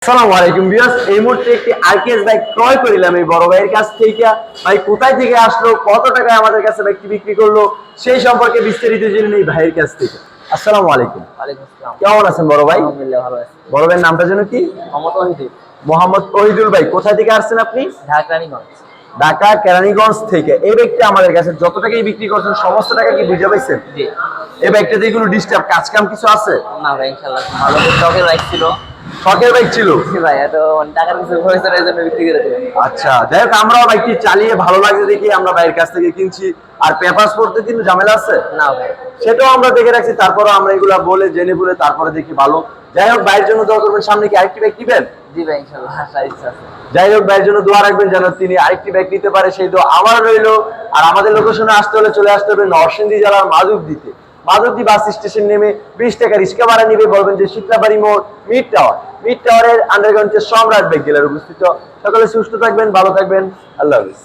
আসসালামু আলাইকুম ভিউয়ার্স, এই মুহূর্তে একটি আরকেএস বাইক ক্রয় করিলাম এই বড় ভাইয়ের কাছ থেকে। ভাই কোথায় থেকে আসলো, কত টাকায় আমাদের কাছে বাইকটি বিক্রি করলো, সেই সম্পর্কে বিস্তারিত জেনে নেই ভাইয়ের কাছ থেকে। আসসালামু আলাইকুম। ওয়ালাইকুম আসসালাম। কেমন আছেন বড় ভাই? আলহামদুলিল্লাহ ভালো আছি। বড় ভাইয়ের নামটা যেন কি? মোহাম্মদ ওহিদুল। মোহাম্মদ ওহিদুল ভাই, কোথা থেকে আসছেন আপনি? ঢাকা রানীগঞ্জ। ঢাকা কেরানীগঞ্জ থেকে। এই বাইকটা আমাদের কাছে যত টাকায় বিক্রি করছেন সমস্ত টাকা কি বুঝে পাইছেন? জি। এই বাইকটাতে কোনো ডিস্টার্ব কাজ কাম কিছু আছে? না ভাই ইনশাআল্লাহ ভালো শখের বাইক ছিল। শখের বাইক ছিল? জি ভাই, এত টাকার কিছু হয়েছে না, এই জন্য বিক্রি করে দিলাম। আচ্ছা, যাই হোক, আমরাও বাইকটি চালিয়ে ভালো লাগে দেখি আমরা ভাইয়ের কাছ থেকে কিনছি। আর পেপারস করতে কিন্তু ঝামেলা আছে? না ভাই। সেটাও আমরা দেখে রাখছি, তারপরে আমরা এগুলা বলে জেনে বলে তারপরে দেখি ভালো। যাই হোক, ভাইয়ের জন্য দোয়া করবেন। সামনে কি আরেকটি বাইক নিবেন? জি ভাই ইনশাআল্লাহ আসার ইচ্ছা আছে। যাই হোক, ভাইয়ের জন্য দোয়া রাখবেন যেন তিনি আরেকটি বাইক নিতে পারে, সেই দোয়া আমার রইলো। আর আমাদের লোকেশনে আসতে হলে চলে আসতে হবে নরসিংদী জেলার মাধবদীতে। মাধবদী বাস স্টেশন নেমে 20 টাকা রিক্সা ভাড়া নিবে, বলবেন যে শীতলাবাড়ি মোড় মিড টাওয়ার। মিড টাওয়ারের আন্ডারগ্রাউন্ডে সম্রাট বাইক ডিলার উপস্থিত। সকলে সুস্থ থাকবেন, ভালো থাকবেন, আল্লাহ হাফেজ।